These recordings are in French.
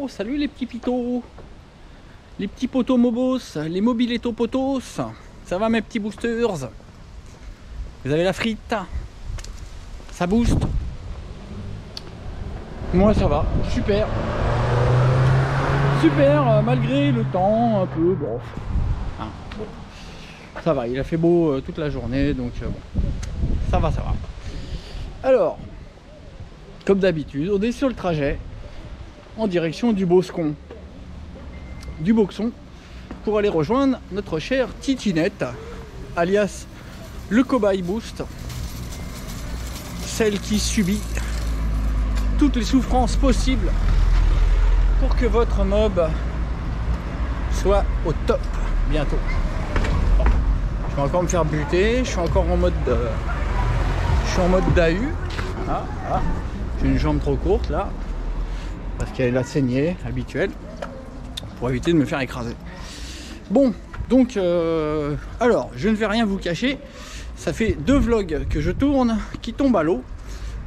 salut les petits pitos, les petits potos mobos, les mobiletto potos. Ça va mes petits boosters? Vous avez la frite? Ça booste? Moi ça va, super. Super, malgré le temps un peu, bon. Hein, bon. Ça va, il a fait beau toute la journée, donc bon. Ça va, ça va. Alors, comme d'habitude, on est sur le trajet en direction du Boscon, pour aller rejoindre notre chère Titinette, alias le cobaye boost, celle qui subit toutes les souffrances possibles pour que votre mob soit au top bientôt. Bon, je vais encore me faire buter, je suis encore en mode d'AU. J'ai une jambe trop courte là parce qu'elle a saigné habituelle pour éviter de me faire écraser. Bon, donc alors je ne vais rien vous cacher, ça fait 2 vlogs que je tourne qui tombent à l'eau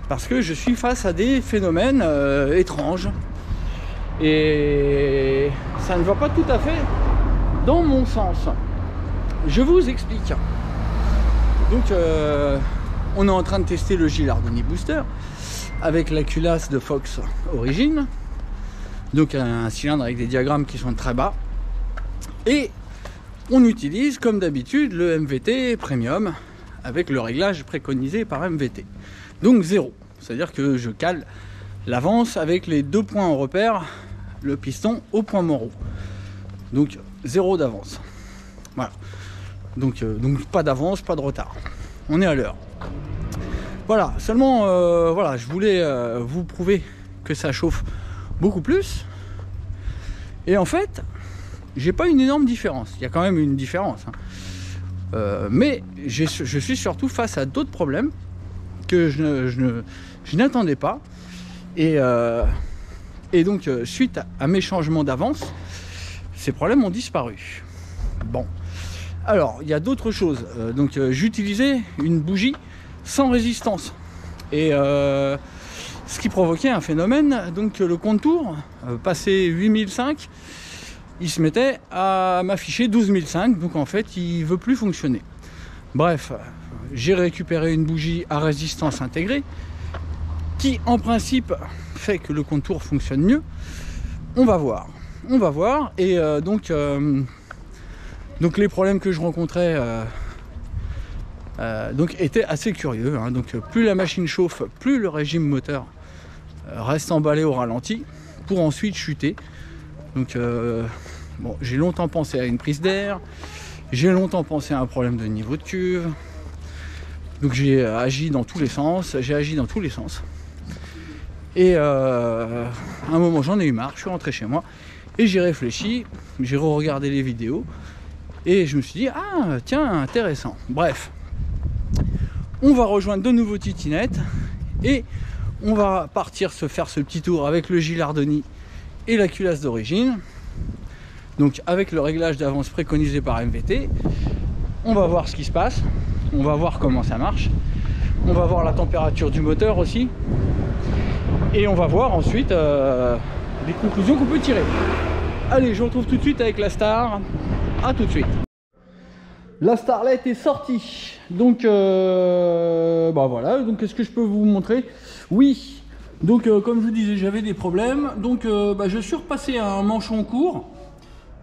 parce que je suis face à des phénomènes étranges et ça ne va pas tout à fait dans mon sens. Je vous explique. Donc on est en train de tester le Gilardoni Booster avec la culasse de Fox Origin, donc un cylindre avec des diagrammes qui sont très bas, et on utilise comme d'habitude le MVT Premium avec le réglage préconisé par MVT, donc 0, c'est à dire que je cale l'avance avec les 2 points en repère, le piston au point moro, donc 0 d'avance. Voilà, donc pas d'avance, pas de retard, on est à l'heure. Voilà, seulement voilà, je voulais vous prouver que ça chauffe beaucoup plus. Et en fait, j'ai pas une énorme différence. Il y a quand même une différence, hein. Mais je suis surtout face à d'autres problèmes que je n'attendais pas. Et donc, suite à mes changements d'avance, ces problèmes ont disparu. Bon, alors, il y a d'autres choses. Donc, j'utilisais une bougie sans résistance et ce qui provoquait un phénomène, donc le contour passé 8005, il se mettait à m'afficher 12005, donc en fait il veut plus fonctionner. Bref, j'ai récupéré une bougie à résistance intégrée qui en principe fait que le contour fonctionne mieux. On va voir et donc les problèmes que je rencontrais donc était assez curieux, hein. Donc plus la machine chauffe, plus le régime moteur reste emballé au ralenti pour ensuite chuter. Donc bon, j'ai longtemps pensé à une prise d'air, j'ai longtemps pensé à un problème de niveau de cuve, donc j'ai agi dans tous les sens, et à un moment j'en ai eu marre, je suis rentré chez moi et j'ai réfléchi, j'ai re-regardé les vidéos et je me suis dit ah tiens, intéressant. Bref, on va rejoindre de nouveau Titinette et on va partir se faire ce petit tour avec le Gilardoni et la culasse d'origine. Donc avec le réglage d'avance préconisé par MVT, on va voir ce qui se passe, on va voir comment ça marche, on va voir la température du moteur aussi, et on va voir ensuite les conclusions qu'on peut tirer. Allez, je vous retrouve tout de suite avec la Star, à tout de suite. La Starlet est sortie, donc bah voilà, donc qu'est-ce que je peux vous montrer? Oui, donc comme je vous disais, j'avais des problèmes, donc bah, je suis repassé à un manchon court,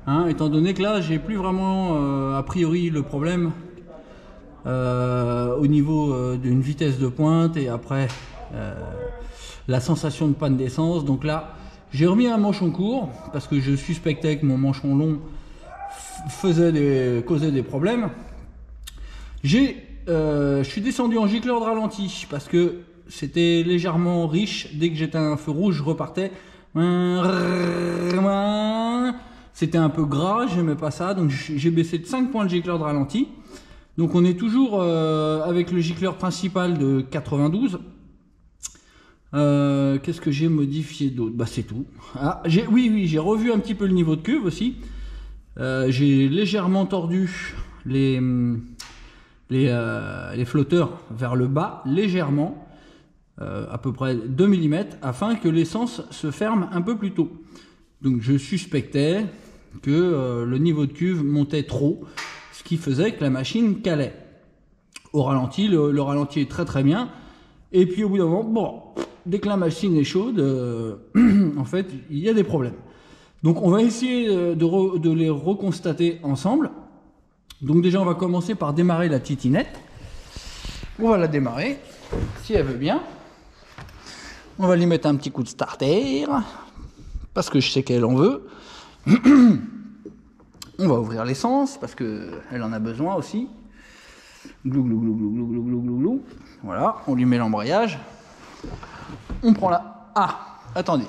hein, étant donné que là j'ai plus vraiment a priori le problème au niveau d'une vitesse de pointe et après la sensation de panne d'essence. Donc là j'ai remis un manchon court parce que je suspectais que mon manchon long causait des problèmes. Je suis descendu en gicleur de ralenti parce que c'était légèrement riche. Dès que j'étais à un feu rouge, je repartais. C'était un peu gras, j'aimais pas ça, donc j'ai baissé de 5 points le gicleur de ralenti. Donc on est toujours avec le gicleur principal de 92. Qu'est-ce que j'ai modifié d'autre? Bah c'est tout. Ah, oui, j'ai revu un petit peu le niveau de cuve aussi. J'ai légèrement tordu les flotteurs vers le bas, légèrement, à peu près 2 mm, afin que l'essence se ferme un peu plus tôt. Donc je suspectais que le niveau de cuve montait trop, ce qui faisait que la machine calait. Au ralenti, le ralenti est très très bien. Et puis au bout d'un moment, bon, dès que la machine est chaude, en fait, il y a des problèmes. Donc on va essayer de les reconstater ensemble. Donc déjà, on va commencer par démarrer la titinette. On va la démarrer, si elle veut bien. On va lui mettre un petit coup de starter, parce que je sais qu'elle en veut. On va ouvrir l'essence, parce qu'elle en a besoin aussi. Glou, glou, glou, glou, glou, glou, glou, glou, glou. Voilà, on lui met l'embrayage. On prend la... Ah, attendez.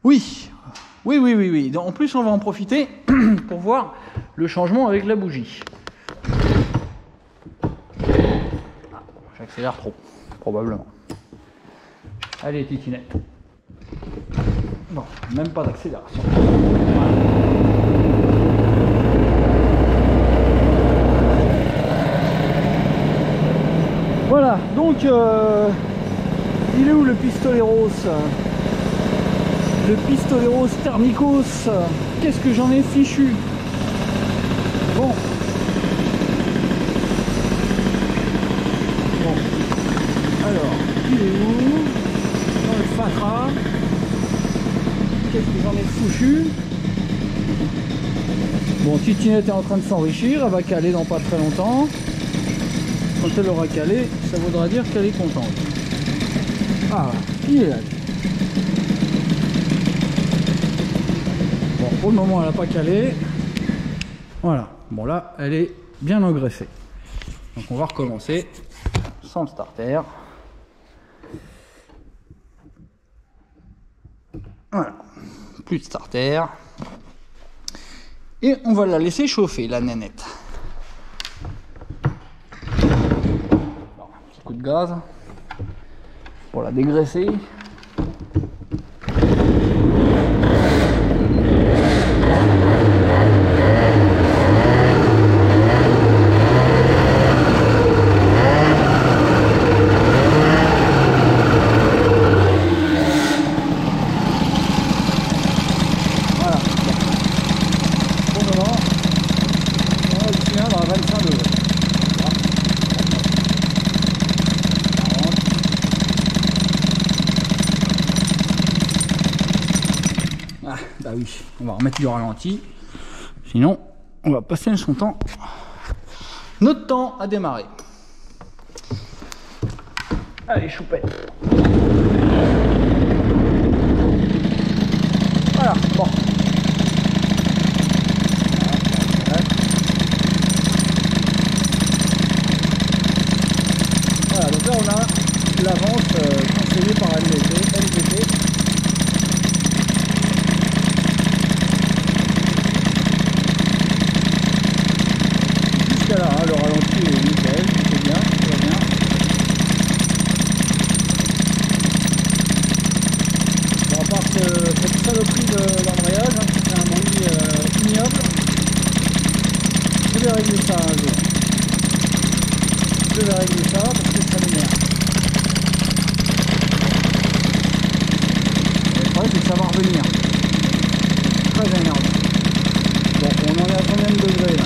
Oui. En plus, on va en profiter pour voir le changement avec la bougie. Ah, j'accélère trop, probablement. Allez, titinette. Non, même pas d'accélération. Voilà, donc il est où le pistoleros? Le pistoleros thermicos, qu'est-ce que j'en ai fichu? Bon. Alors, il est où? Dans le fatra. Qu'est-ce que j'en ai foutu? Bon, titinette est en train de s'enrichir, elle va caler dans pas très longtemps. Quand elle aura calé, ça voudra dire qu'elle est contente. Ah, il est là. Bon, pour le moment, elle n'a pas calé. Voilà. Bon, là, elle est bien engraissée. Donc, on va recommencer sans le starter. Voilà. Plus de starter. Et on va la laisser chauffer, la nénette. Un petit coup de gaz pour la dégraisser. Bah oui, on va remettre du ralenti, sinon on va passer notre temps à démarrer. Allez, choupette. Voilà, bon. Voilà, donc là on a l'avance conseillée par LVT. Là, hein, le ralenti est nickel, c'est bien, tout va bien. Bon, à part cette saloperie de l'embrayage, hein, c'est un bruit ignoble. Je vais régler ça un jour. Je vais régler ça parce que ça m'énerve. Le problème c'est que ça va revenir. Très énervant. Bon, on en est à combien de degrés là?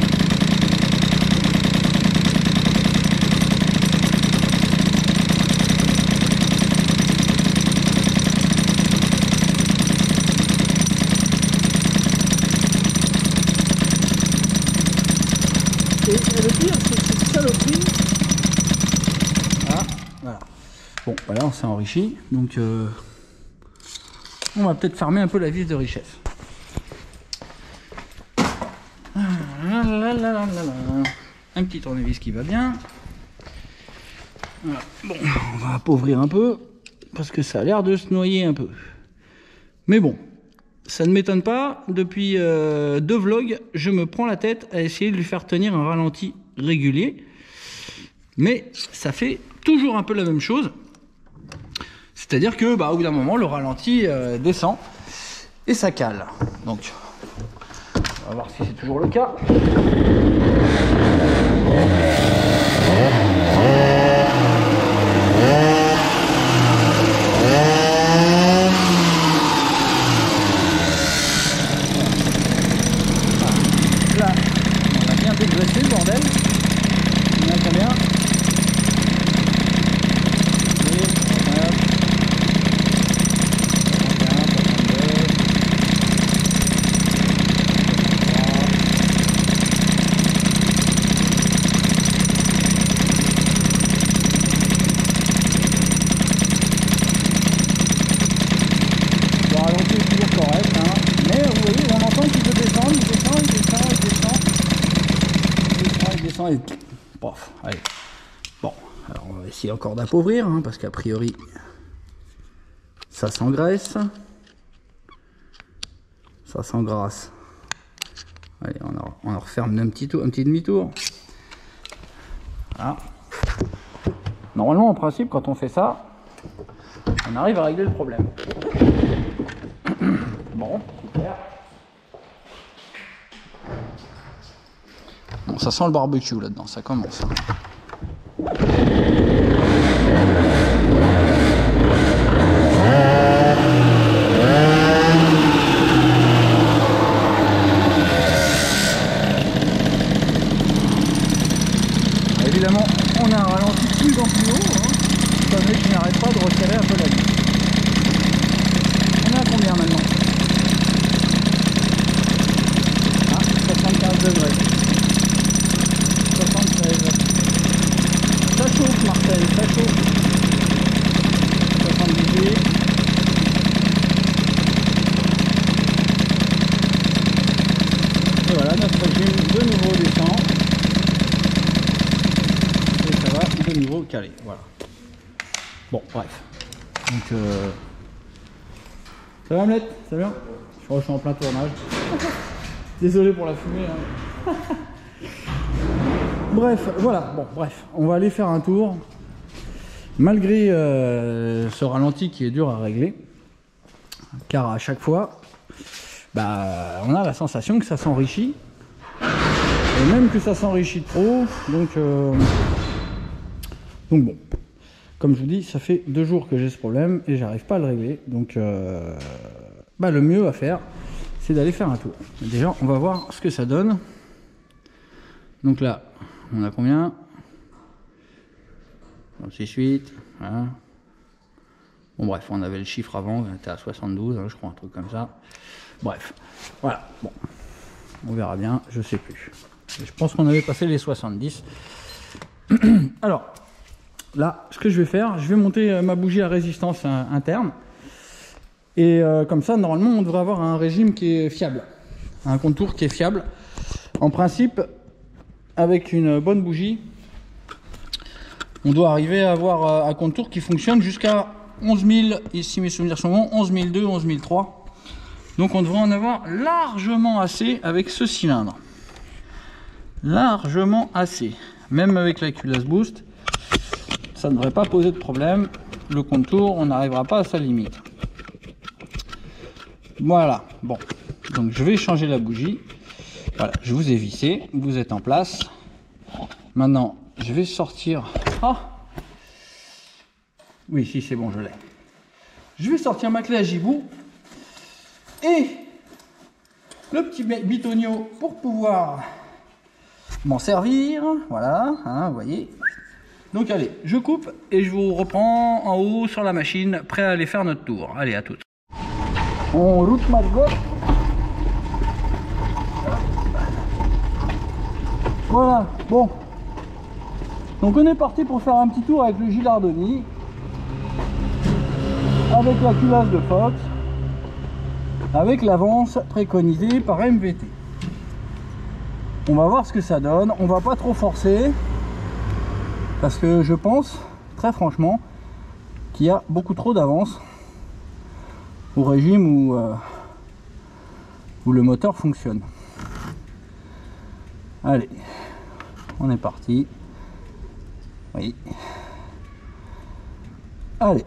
Et le pire, c'est que cette saloperie... Ah, voilà. Bon, voilà, on s'est enrichi. Donc, on va peut-être fermer un peu la vis de richesse. Un petit tournevis qui va bien. Voilà. Bon, on va appauvrir un peu, parce que ça a l'air de se noyer un peu. Mais bon. Ça ne m'étonne pas, depuis 2 vlogs, je me prends la tête à essayer de lui faire tenir un ralenti régulier. Mais ça fait toujours un peu la même chose. C'est-à-dire que, au bout d'un moment, le ralenti descend et ça cale. Donc, on va voir si c'est toujours le cas. Bref, allez. Bon, alors on va essayer encore d'appauvrir, hein, parce qu'a priori, ça s'engraisse. Ça s'engrasse. Allez, on en referme un petit demi-tour. Voilà. Normalement, en principe, quand on fait ça, on arrive à régler le problème. Bon, super. Bon, ça sent le barbecue là-dedans, ça commence. Évidemment, on a un ralenti de plus en plus haut, hein, étant donné que je n'arrête pas de resserrer un peu la vis. On est à combien maintenant? Ah, 75 degrés. 76. Ça chauffe, Marcel, ça chauffe. 78. Et voilà, notre régime de nouveau descend. De niveau calé, voilà. Bon, bref. Donc, ça va, Amlette? Ça va bien? Je crois que je suis en plein tournage. Désolé pour la fumée. Hein. Bref, voilà. Bon, bref. On va aller faire un tour. Malgré ce ralenti qui est dur à régler. Car à chaque fois, bah, on a la sensation que ça s'enrichit. Et même que ça s'enrichit trop. Donc bon, comme je vous dis, ça fait 2 jours que j'ai ce problème et j'arrive pas à le régler. Donc bah, le mieux à faire, c'est d'aller faire un tour. Déjà, on va voir ce que ça donne. Donc là, on a combien? 68. Voilà. Bon bref, on avait le chiffre avant, on était à 72, hein, je crois, un truc comme ça. Bref, voilà. Bon, on verra bien, je sais plus. Je pense qu'on avait passé les 70. Alors, là, ce que je vais faire, je vais monter ma bougie à résistance interne. Et comme ça, normalement, on devrait avoir un régime qui est fiable. Un contour qui est fiable. En principe, avec une bonne bougie, on doit arriver à avoir un contour qui fonctionne jusqu'à 11 000, ici mes souvenirs sont bons, 11 002, 11 003. Donc on devrait en avoir largement assez avec ce cylindre. Largement assez. Même avec la culasse boost, ça ne devrait pas poser de problème. Le contour, on n'arrivera pas à sa limite. Voilà, bon. Donc je vais changer la bougie. Voilà, je vous ai vissé, vous êtes en place. Maintenant, je vais sortir... Ah oui, si, c'est bon, je l'ai. Je vais sortir ma clé à gibou et le petit bitonio pour pouvoir m'en servir. Voilà, hein, vous voyez. Donc allez, je coupe et je vous reprends en haut sur la machine, prêt à aller faire notre tour. Allez, à toutes. On route Margot. Voilà, bon. Donc on est parti pour faire un petit tour avec le Gilardoni, avec la culasse de Fox, avec l'avance préconisée par MVT. On va voir ce que ça donne. On va pas trop forcer parce que je pense très franchement qu'il y a beaucoup trop d'avance au régime où le moteur fonctionne. Allez, on est parti. Oui. Allez.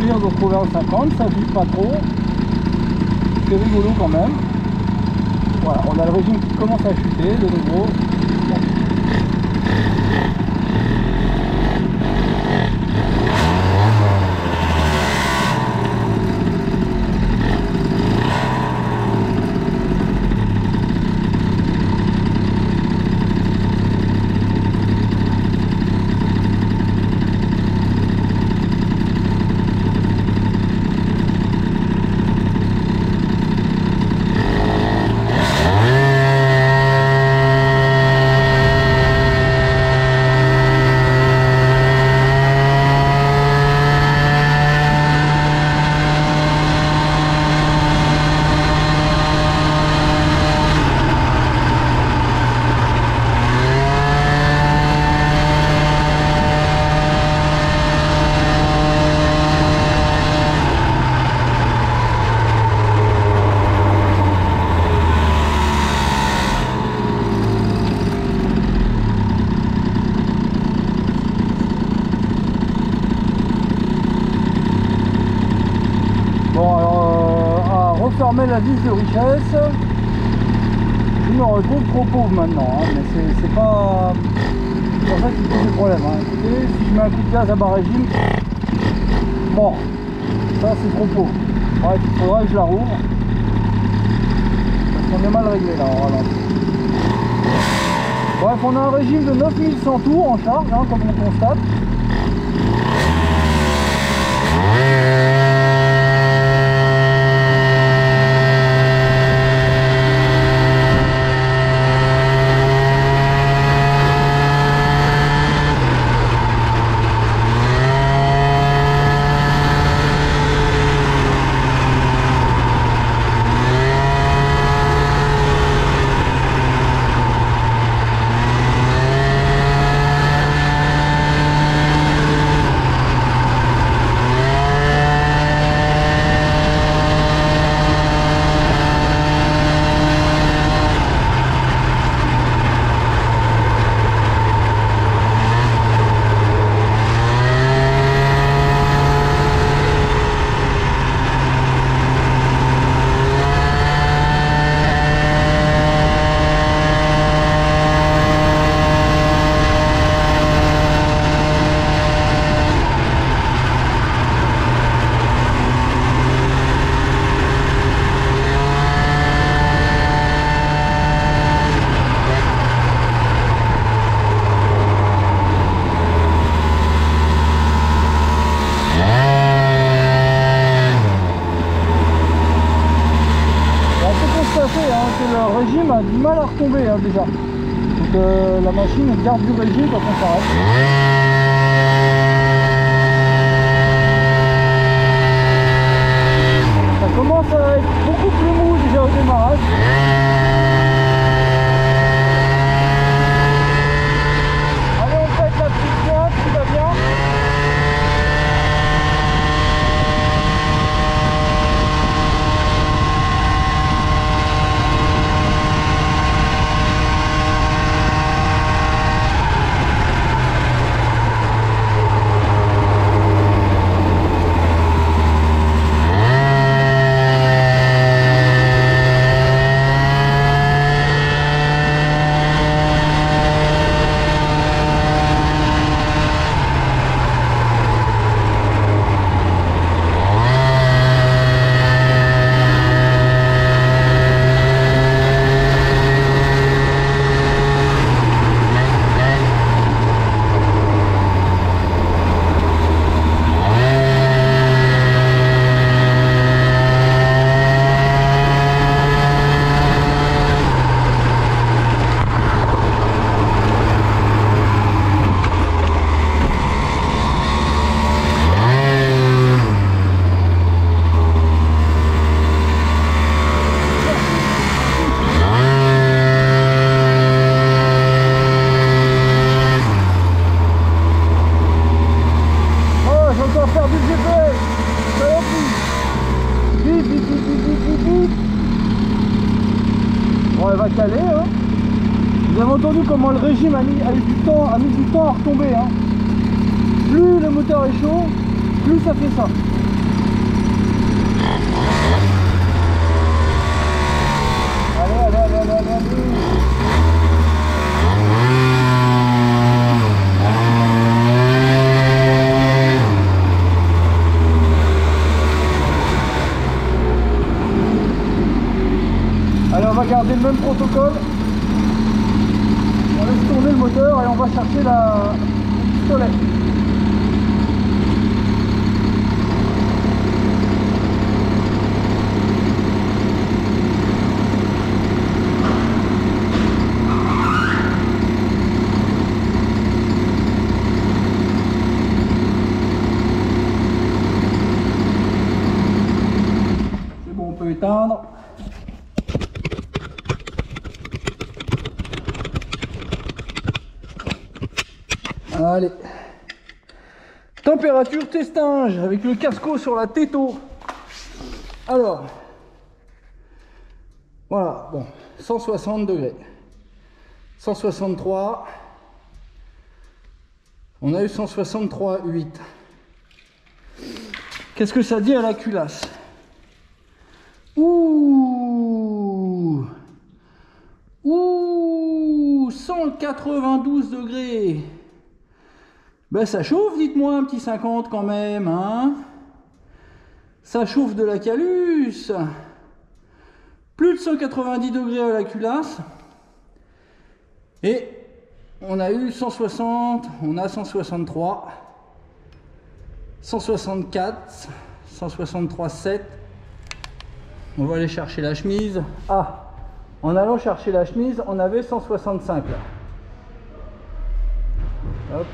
remplir, de retrouver en 50, ça vide pas trop. C'est rigolo quand même. Voilà, on a le régime qui commence à chuter de nouveau. Fermer la vis de richesse, je me retrouve trop pauvre maintenant, hein, mais c'est pas ça qui pose le problème. Hein. Écoutez, si je mets un coup de gaz à bas régime, bon, ça c'est trop pauvre. Bref, il faudra que je la rouvre, parce qu'on est mal réglé là en ralenti. Bref, on a un régime de 9100 tours en charge, hein, comme on constate. Le régime a du mal à retomber hein, déjà. Donc la machine garde du régime quand on s'arrête. Ça commence à être beaucoup plus mou déjà au démarrage. Allez, on pète la petite pointe, tout va bien. Bon, elle va caler. Hein. Vous avez entendu comment le régime a mis du temps à retomber. Hein. Plus le moteur est chaud, plus ça fait ça. protocole. On laisse tourner le moteur et on va chercher le pistolet. C'est bon, on peut éteindre. Allez, température testinge avec le casco sur la této. Alors, voilà, bon, 160 degrés, 163, on a eu 163,8. Qu'est-ce que ça dit à la culasse? Ouh, 192 degrés. Ben ça chauffe, dites-moi, un petit 50 quand même, hein. Ça chauffe de la calus. Plus de 190 degrés à la culasse. Et on a eu 160, on a 163, 164, 163,7. On va aller chercher la chemise. Ah, en allant chercher la chemise, on avait 165 là. Hop.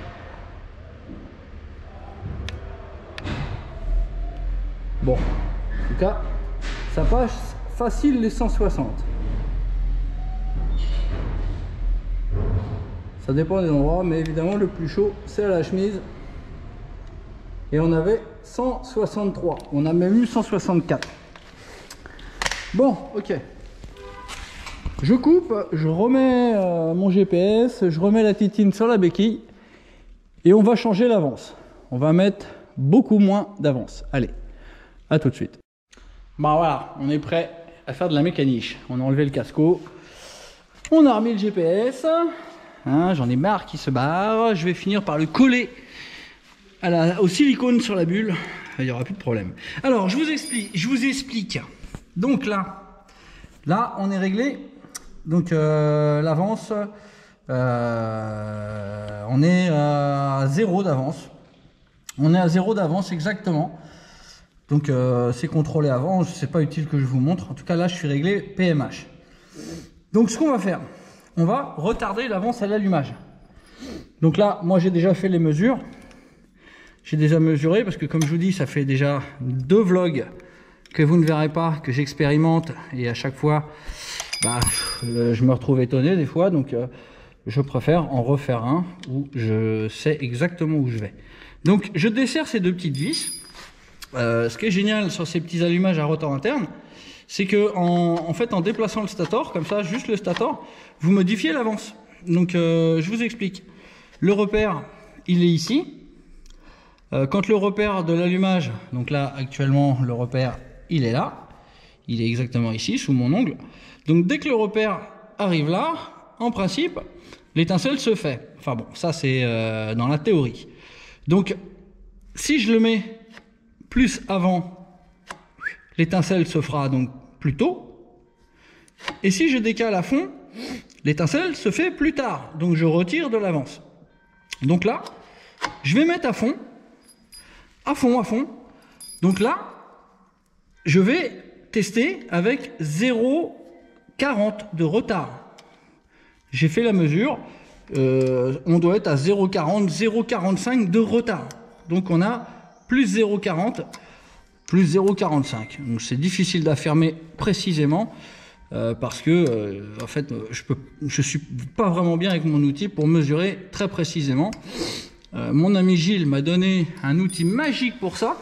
Bon, en tout cas, ça passe facile les 160. Ça dépend des endroits, mais évidemment le plus chaud c'est à la chemise. Et on avait 163. On a même eu 164. Bon, ok. Je coupe, je remets mon GPS, je remets la titine sur la béquille et on va changer l'avance. On va mettre beaucoup moins d'avance. Allez. A tout de suite. Bah voilà, on est prêt à faire de la mécanique. On a enlevé le casco, on a remis le GPS. Hein, j'en ai marre qu'il se barre. Je vais finir par le coller au silicone sur la bulle. Il n'y aura plus de problème. Alors, je vous explique. Donc là, on est réglé. Donc l'avance, on est à 0 d'avance. On est à 0 d'avance exactement. Donc c'est contrôlé avant, c'est pas utile que je vous montre. En tout cas là je suis réglé PMH. Donc ce qu'on va faire, on va retarder l'avance à l'allumage. Donc là moi j'ai déjà fait les mesures. J'ai déjà mesuré parce que comme je vous dis ça fait déjà 2 vlogs que vous ne verrez pas, que j'expérimente. Et à chaque fois je me retrouve étonné des fois. Donc je préfère en refaire un où je sais exactement où je vais. Donc je desserre ces 2 petites vis. Ce qui est génial sur ces petits allumages à rotor interne, c'est que en fait en déplaçant le stator, comme ça, juste le stator, vous modifiez l'avance. Donc je vous explique. Le repère, il est ici. Quand le repère de l'allumage, donc là actuellement le repère, il est là. Il est exactement ici, sous mon ongle. Donc dès que le repère arrive là, en principe, l'étincelle se fait. Enfin bon, ça c'est dans la théorie. Donc si je le mets plus avant, l'étincelle se fera donc plus tôt. Et si je décale à fond, l'étincelle se fait plus tard. Donc je retire de l'avance. Donc là, je vais mettre à fond. À fond, à fond. Donc là, je vais tester avec 0,40 de retard. J'ai fait la mesure. On doit être à 0,40, 0,45 de retard. Donc on a plus 0,40, plus 0,45. Donc c'est difficile d'affirmer précisément parce que en fait je suis pas vraiment bien avec mon outil pour mesurer très précisément. Mon ami Gilles m'a donné un outil magique pour ça,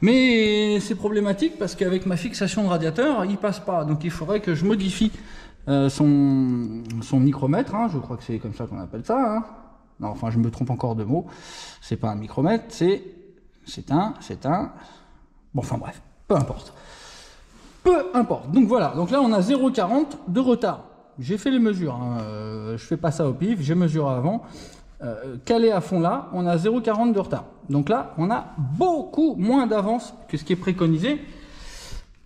mais c'est problématique parce qu'avec ma fixation de radiateur il passe pas. Donc il faudrait que je modifie son micromètre, hein. Je crois que c'est comme ça qu'on appelle ça, hein. Non, enfin je me trompe encore de mots. C'est pas un micromètre, c'est un... Bon, enfin bref, peu importe. Peu importe. Donc voilà, donc là on a 0,40 de retard. J'ai fait les mesures, hein. Je fais pas ça au pif, j'ai mesuré avant. Calé à fond là, on a 0,40 de retard. Donc là, on a beaucoup moins d'avance que ce qui est préconisé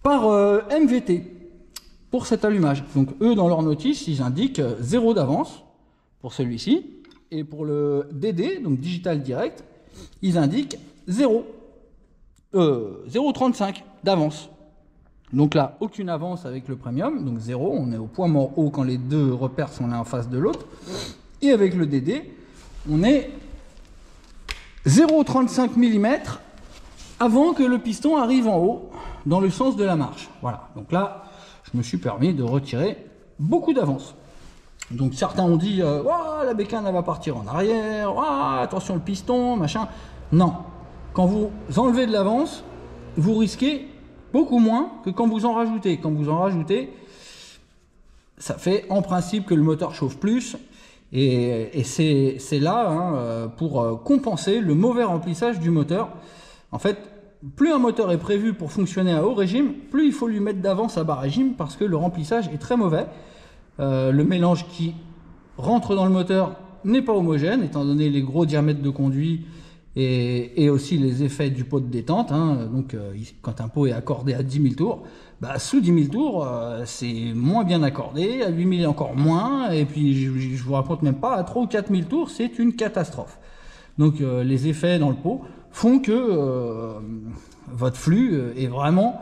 par MVT. pour cet allumage. Donc eux, dans leur notice, ils indiquent 0 d'avance pour celui-ci. Et pour le DD, donc Digital Direct, ils indiquent 0,35 d'avance. Donc là, aucune avance avec le Premium, donc 0, on est au point mort haut quand les deux repères sont l'un en face de l'autre. Et avec le DD, on est 0,35 mm avant que le piston arrive en haut, dans le sens de la marche. Voilà, donc là, je me suis permis de retirer beaucoup d'avance. Donc certains ont dit, oh, la bécane elle va partir en arrière, oh, attention le piston, machin. Non, quand vous enlevez de l'avance, vous risquez beaucoup moins que quand vous en rajoutez. Quand vous en rajoutez, ça fait en principe que le moteur chauffe plus. Et c'est là hein, pour compenser le mauvais remplissage du moteur. En fait, plus un moteur est prévu pour fonctionner à haut régime, plus il faut lui mettre d'avance à bas régime parce que le remplissage est très mauvais. Le mélange qui rentre dans le moteur n'est pas homogène, étant donné les gros diamètres de conduit et aussi les effets du pot de détente. Hein. Donc, quand un pot est accordé à 10 000 tours, bah, sous 10 000 tours, c'est moins bien accordé, à 8 000 encore moins, et puis je vous raconte même pas, à 3 ou 4 000 tours, c'est une catastrophe. Donc, les effets dans le pot font que votre flux est vraiment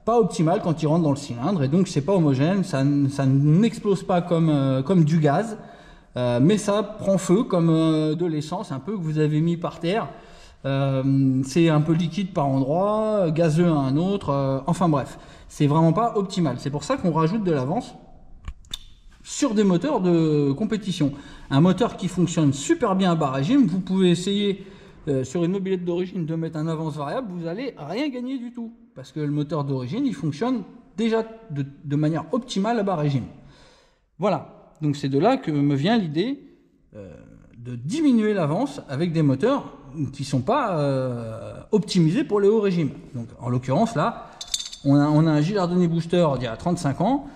pas optimal quand il rentre dans le cylindre, et donc c'est pas homogène, ça n'explose pas comme du gaz, mais ça prend feu comme de l'essence un peu que vous avez mis par terre. C'est un peu liquide par endroit, gazeux à un autre, enfin bref, c'est vraiment pas optimal. C'est pour ça qu'on rajoute de l'avance sur des moteurs de compétition. Un moteur qui fonctionne super bien à bas régime, vous pouvez essayer sur une mobilette d'origine de mettre un avance variable, vous allez rien gagner du tout, parce que le moteur d'origine il fonctionne déjà de manière optimale à bas régime. Voilà, donc c'est de là que me vient l'idée de diminuer l'avance avec des moteurs qui ne sont pas optimisés pour les hauts régimes. Donc en l'occurrence là, on a un Gilardoni Booster d'il y a 35 ans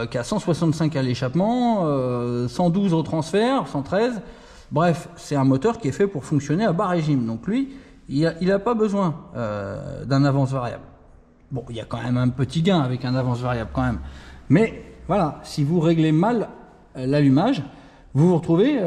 qui a 165 à l'échappement, 112 au transfert, 113. Bref, c'est un moteur qui est fait pour fonctionner à bas régime. Donc lui, il n'a pas besoin d'un avance variable. Bon, il y a quand même un petit gain avec un avance variable quand même. Mais voilà, si vous réglez mal l'allumage, vous vous retrouvez,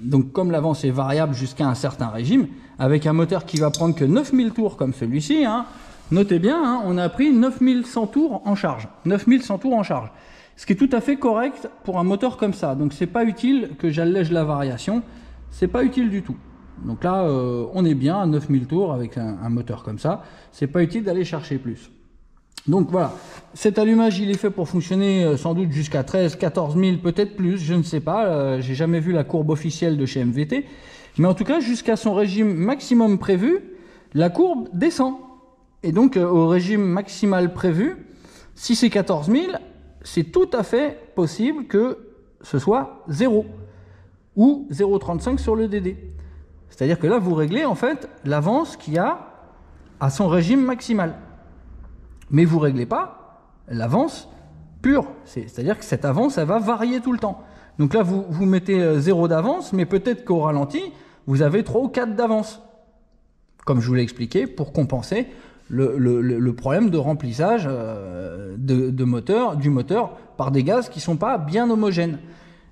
donc comme l'avance est variable jusqu'à un certain régime, avec un moteur qui va prendre que 9000 tours comme celui-ci, hein, notez bien, hein, on a pris 9100 tours en charge. 9100 tours en charge. Ce qui est tout à fait correct pour un moteur comme ça. Donc c'est pas utile que j'allège la variation. C'est pas utile du tout. Donc là, on est bien à 9000 tours avec un moteur comme ça. C'est pas utile d'aller chercher plus. Donc voilà. Cet allumage, il est fait pour fonctionner sans doute jusqu'à 13, 14 000, peut-être plus. Je ne sais pas. J'ai jamais vu la courbe officielle de chez MVT. Mais en tout cas, jusqu'à son régime maximum prévu, la courbe descend. Et donc, au régime maximal prévu, si c'est 14 000, c'est tout à fait possible que ce soit 0 ou 0,35 sur le DD. C'est-à-dire que là, vous réglez en fait l'avance qu'il y a à son régime maximal. Mais vous ne réglez pas l'avance pure. C'est-à-dire que cette avance, elle va varier tout le temps. Donc là, vous mettez 0 d'avance, mais peut-être qu'au ralenti, vous avez 3 ou 4 d'avance. Comme je vous l'ai expliqué, pour compenser le problème de remplissage du moteur par des gaz qui ne sont pas bien homogènes.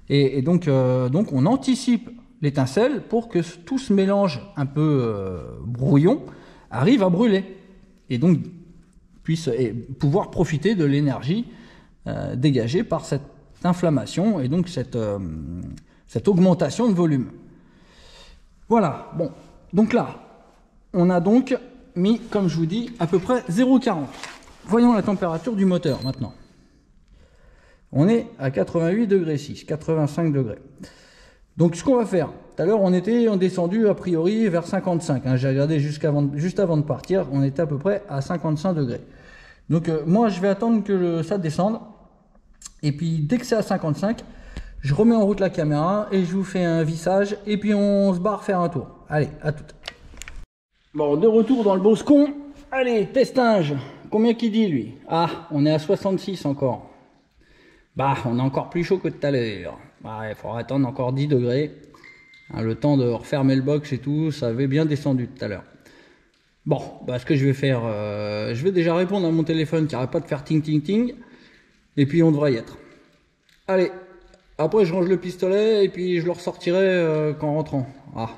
Et donc on anticipe l'étincelle pour que tout ce mélange un peu brouillon arrive à brûler et donc puisse pouvoir profiter de l'énergie dégagée par cette inflammation et donc cette augmentation de volume. Voilà, bon, donc là, on a donc mis, comme je vous dis, à peu près 0,40. Voyons la température du moteur maintenant. On est à 88 degrés 6, 85 degrés. Donc ce qu'on va faire, tout à l'heure on était descendu a priori vers 55. Hein, j'ai regardé juste avant de partir, on était à peu près à 55 degrés. Donc moi je vais attendre que ça descende. Et puis dès que c'est à 55, je remets en route la caméra et je vous fais un vissage. Et puis on se barre faire un tour. Allez, à tout. Bon, de retour dans le Boscon. Allez, testage. Combien qu'il dit, lui? Ah, on est à 66 encore. Bah, on est encore plus chaud que tout à l'heure. Ouais, il faudra attendre encore 10 degrés. Hein, le temps de refermer le box et tout, ça avait bien descendu tout à l'heure. Bon, bah, ce que je vais faire, je vais déjà répondre à mon téléphone qui n'arrête pas de faire ting ting ting. Et puis on devrait y être. Allez, après je range le pistolet et puis je le ressortirai qu'en rentrant. Ah,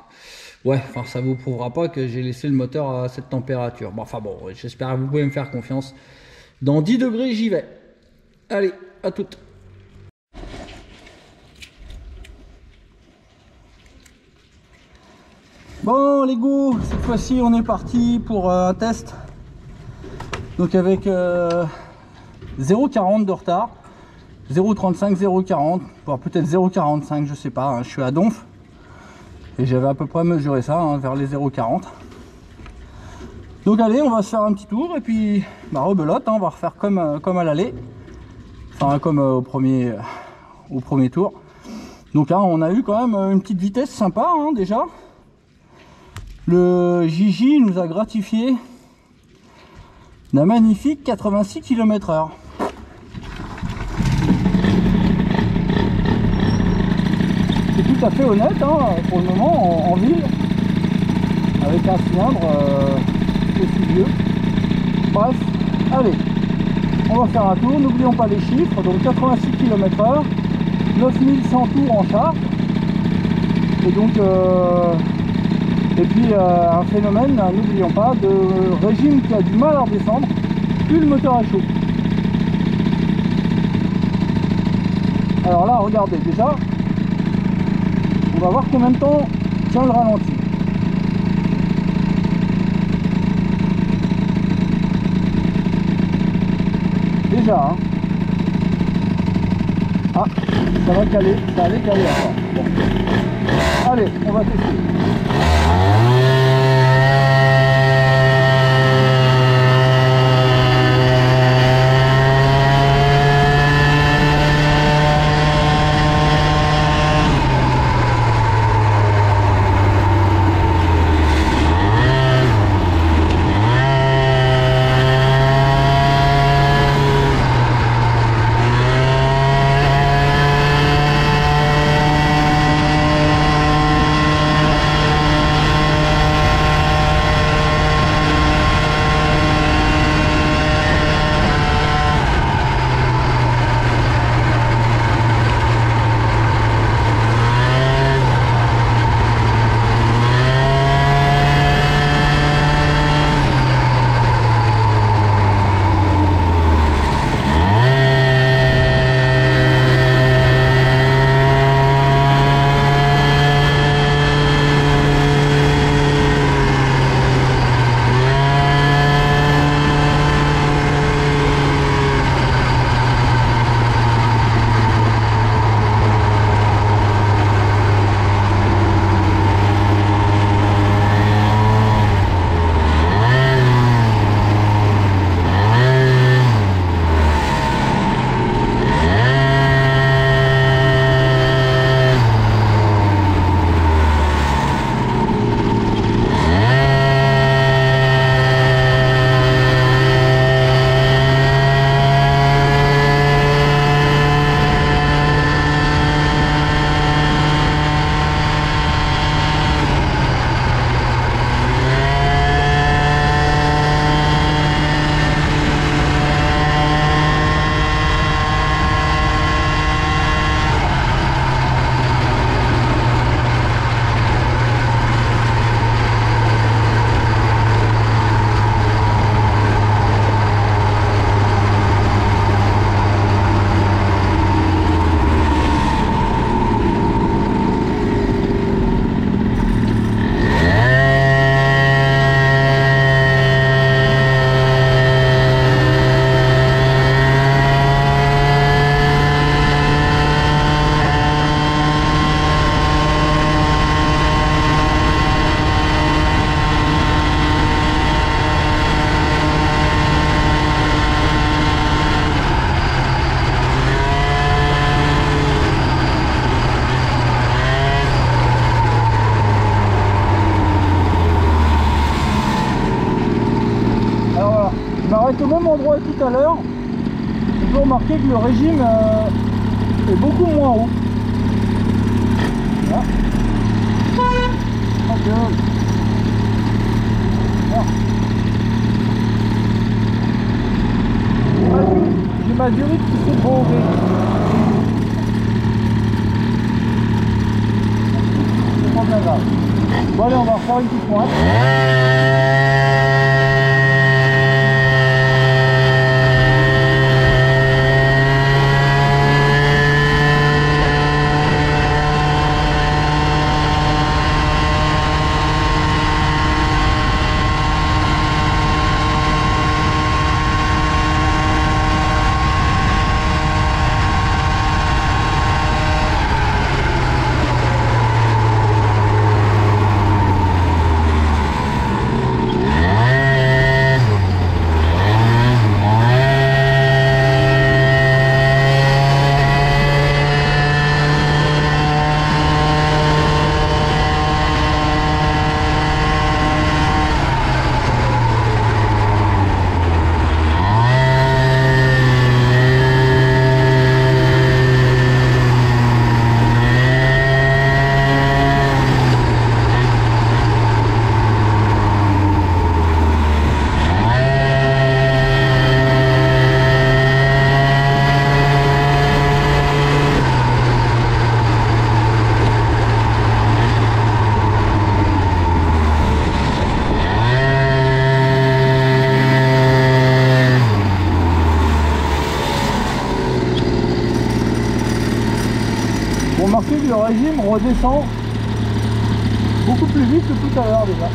ouais, enfin ça vous prouvera pas que j'ai laissé le moteur à cette température. Bon, enfin bon, j'espère que vous pouvez me faire confiance. Dans 10 degrés, j'y vais. Allez, à toutes. Bon les go, cette fois-ci on est parti pour un test. Donc avec 0,40 de retard. 0,35, 0,40, voire peut-être 0,45, je sais pas, hein, je suis à Donf. Et j'avais à peu près mesuré ça, hein, vers les 0,40. Donc allez, on va se faire un petit tour et puis bah, rebelote, hein, on va refaire comme à l'aller. Enfin comme au premier tour. Donc là on a eu quand même une petite vitesse sympa hein, déjà. Le Gigi nous a gratifié d'un magnifique 86 km/h. C'est tout à fait honnête hein, pour le moment en ville, avec un cylindre aussi vieux. Bref, allez, on va faire un tour, n'oublions pas les chiffres, donc 86 km/h, 9100 tours en charge, et donc et puis un phénomène, n'oublions pas, de régime qui a du mal à redescendre, plus le moteur est chaud. Alors là, regardez, déjà, on va voir combien de temps tient le ralenti. Déjà, hein. Ah, ça va caler, ça allait caler encore. Bon. Allez, on va tester. Au même endroit tout à l'heure, on peut remarquer que le régime est beaucoup moins haut. Voilà. J'ai ma la durite qui s'est bronzée. C'est pas bien grave. Bon allez, on va refaire une petite pointe. Remarquez que le régime redescend beaucoup plus vite que tout à l'heure déjà.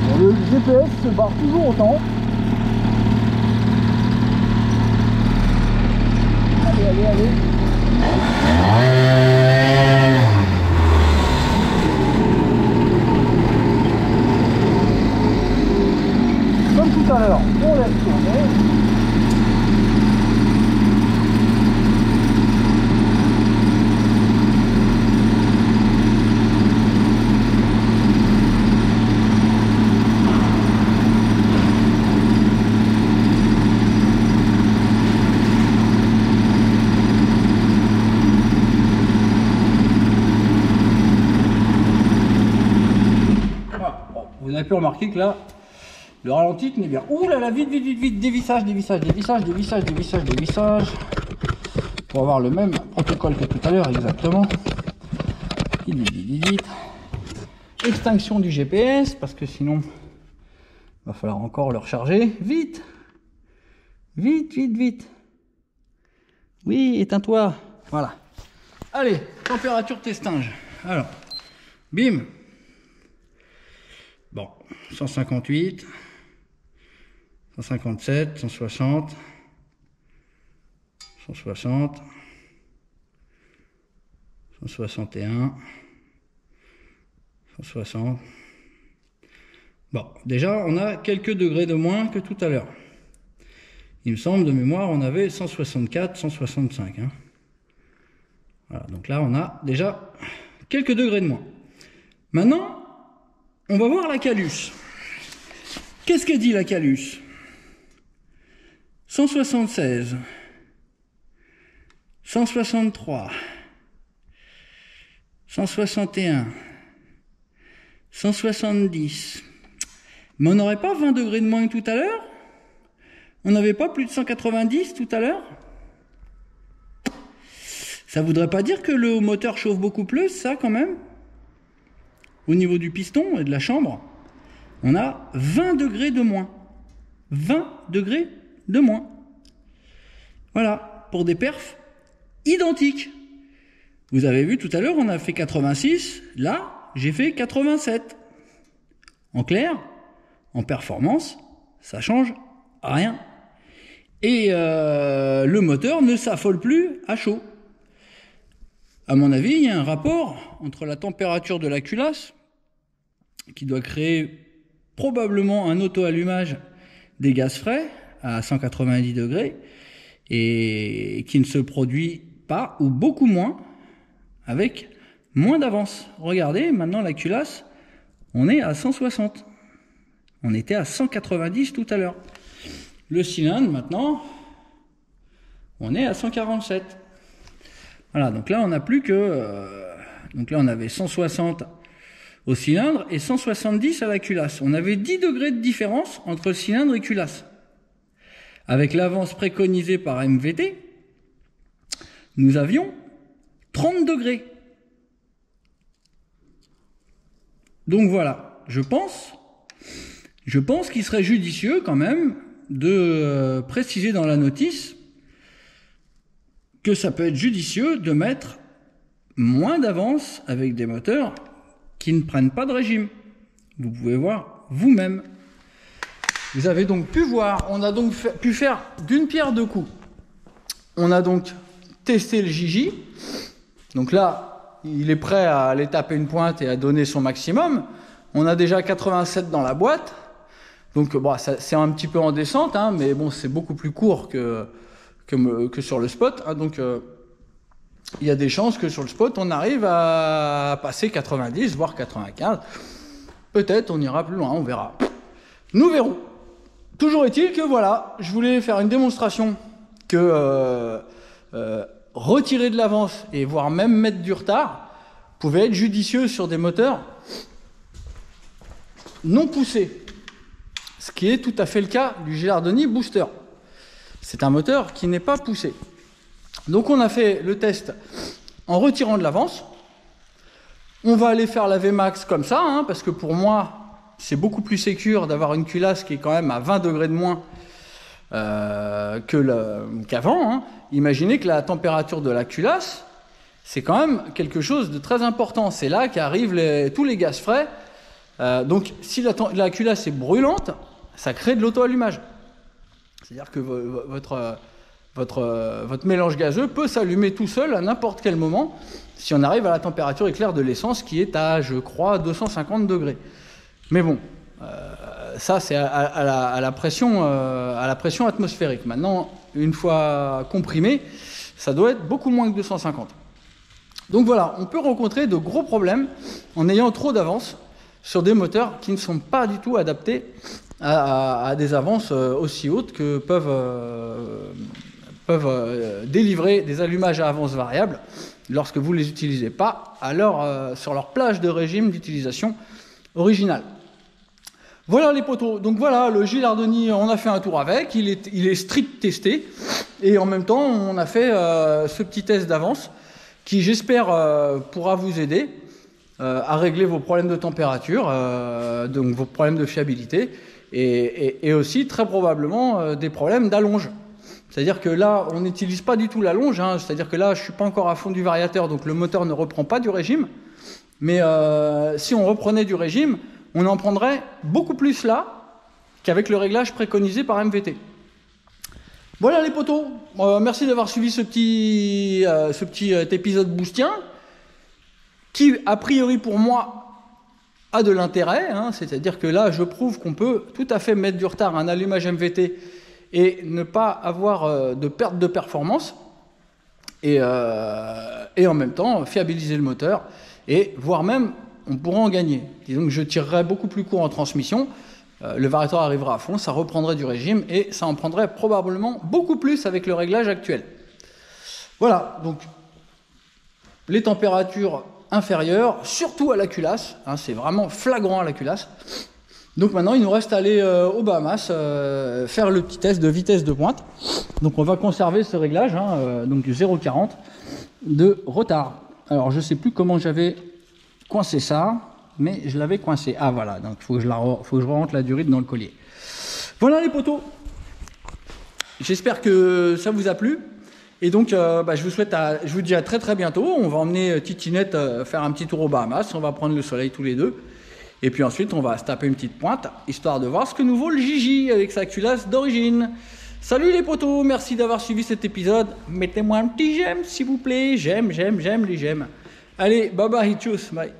Bon, le GPS se barre toujours autant. Allez, allez, allez. Comme tout à l'heure, on laisse tourner. Vous avez pu remarquer que là, le ralenti tenait bien. Ouh là là, vite, vite, vite, vite, dévissage, dévissage, dévissage, dévissage, dévissage, dévissage. Pour avoir le même protocole que tout à l'heure, exactement. Vite, vite, vite. Extinction du GPS, parce que sinon, il va falloir encore le recharger. Vite, vite, vite, vite. Oui, éteins-toi. Voilà. Allez, température testinge. Alors, bim. Bon, 158, 157, 160, 160, 161, 160. Bon, déjà, on a quelques degrés de moins que tout à l'heure. Il me semble, de mémoire, on avait 164, 165. Hein. Voilà, donc là, on a déjà quelques degrés de moins. Maintenant, on va voir la calus. Qu'est-ce que dit la calus? 176, 163, 161, 170. Mais on n'aurait pas 20 degrés de moins que tout à l'heure? On n'avait pas plus de 190 tout à l'heure? Ça voudrait pas dire que le moteur chauffe beaucoup plus, ça, quand même? Au niveau du piston et de la chambre, on a 20 degrés de moins. 20 degrés de moins. Voilà, pour des perfs identiques. Vous avez vu tout à l'heure, on a fait 86. Là, j'ai fait 87. En clair, en performance, ça change rien. Et le moteur ne s'affole plus à chaud. À mon avis, il y a un rapport entre la température de la culasse, qui doit créer probablement un auto-allumage des gaz frais à 190 degrés et qui ne se produit pas ou beaucoup moins avec moins d'avance. Regardez, maintenant la culasse, on est à 160. On était à 190 tout à l'heure. Le cylindre, maintenant, on est à 147. Voilà, donc là, on n'a plus que... donc là, on avait 160 au cylindre et 170 à la culasse. On avait 10 degrés de différence entre cylindre et culasse. Avec l'avance préconisée par MVT, nous avions 30 degrés. Donc voilà, je pense qu'il serait judicieux quand même de préciser dans la notice que ça peut être judicieux de mettre moins d'avance avec des moteurs qui ne prennent pas de régime. Vous pouvez voir vous-même. Vous avez donc pu voir, on a donc pu faire d'une pierre deux coups. On a donc testé le JJ. Donc là, il est prêt à aller taper une pointe et à donner son maximum. On a déjà 87 dans la boîte. Donc bon, c'est un petit peu en descente, hein, mais bon, c'est beaucoup plus court que sur le spot. Hein, donc il y a des chances que sur le spot, on arrive à passer 90, voire 95. Peut-être on ira plus loin, on verra. Nous verrons. Toujours est-il que voilà, je voulais faire une démonstration que retirer de l'avance et voire même mettre du retard pouvait être judicieux sur des moteurs non poussés. Ce qui est tout à fait le cas du Gilardoni Booster. C'est un moteur qui n'est pas poussé. Donc on a fait le test en retirant de l'avance. On va aller faire la Vmax comme ça, hein, parce que pour moi, c'est beaucoup plus sécure d'avoir une culasse qui est quand même à 20 degrés de moins qu'avant. Hein. Imaginez que la température de la culasse, c'est quand même quelque chose de très important. C'est là qu'arrivent tous les gaz frais. Donc si la culasse est brûlante, ça crée de l'auto-allumage. C'est-à-dire que votre mélange gazeux peut s'allumer tout seul à n'importe quel moment si on arrive à la température éclair de l'essence qui est à, je crois, 250 degrés. Mais bon, ça c'est à la pression atmosphérique. Maintenant, une fois comprimé, ça doit être beaucoup moins que 250. Donc voilà, on peut rencontrer de gros problèmes en ayant trop d'avance sur des moteurs qui ne sont pas du tout adaptés à des avances aussi hautes que peuvent délivrer des allumages à avance variable lorsque vous ne les utilisez pas sur leur plage de régime d'utilisation originale. Voilà les poteaux. Donc voilà, le Gilardoni, on a fait un tour avec, il est strict testé et en même temps on a fait ce petit test d'avance qui j'espère pourra vous aider à régler vos problèmes de température, donc vos problèmes de fiabilité et aussi très probablement des problèmes d'allonge. C'est-à-dire que là, on n'utilise pas du tout l'allonge, hein, c'est-à-dire que là, je ne suis pas encore à fond du variateur, donc le moteur ne reprend pas du régime. Mais si on reprenait du régime, on en prendrait beaucoup plus là qu'avec le réglage préconisé par MVT. Voilà les potos, merci d'avoir suivi ce petit épisode boostien, qui a priori pour moi a de l'intérêt, hein, c'est-à-dire que là, je prouve qu'on peut tout à fait mettre du retard à un allumage MVT et ne pas avoir de perte de performance et en même temps fiabiliser le moteur et voire même on pourra en gagner. Disons que je tirerai beaucoup plus court en transmission, le variateur arrivera à fond, ça reprendrait du régime et ça en prendrait probablement beaucoup plus avec le réglage actuel. Voilà, donc les températures inférieures, surtout à la culasse, hein, c'est vraiment flagrant à la culasse. Donc maintenant, il nous reste à aller aux Bahamas, faire le petit test de vitesse de pointe. Donc on va conserver ce réglage, hein, donc du 0,40 de retard. Alors je ne sais plus comment j'avais coincé ça, mais je l'avais coincé. Ah voilà, donc il faut que je rentre la durite dans le collier. Voilà les potos. J'espère que ça vous a plu. Et donc je vous dis à très très bientôt. On va emmener Titinette faire un petit tour aux Bahamas. On va prendre le soleil tous les deux. Et puis ensuite, on va se taper une petite pointe, histoire de voir ce que nous vaut le JJ avec sa culasse d'origine. Salut les potos, merci d'avoir suivi cet épisode. Mettez-moi un petit j'aime, s'il vous plaît. J'aime les j'aime. Allez, bye bye, tchuss, bye.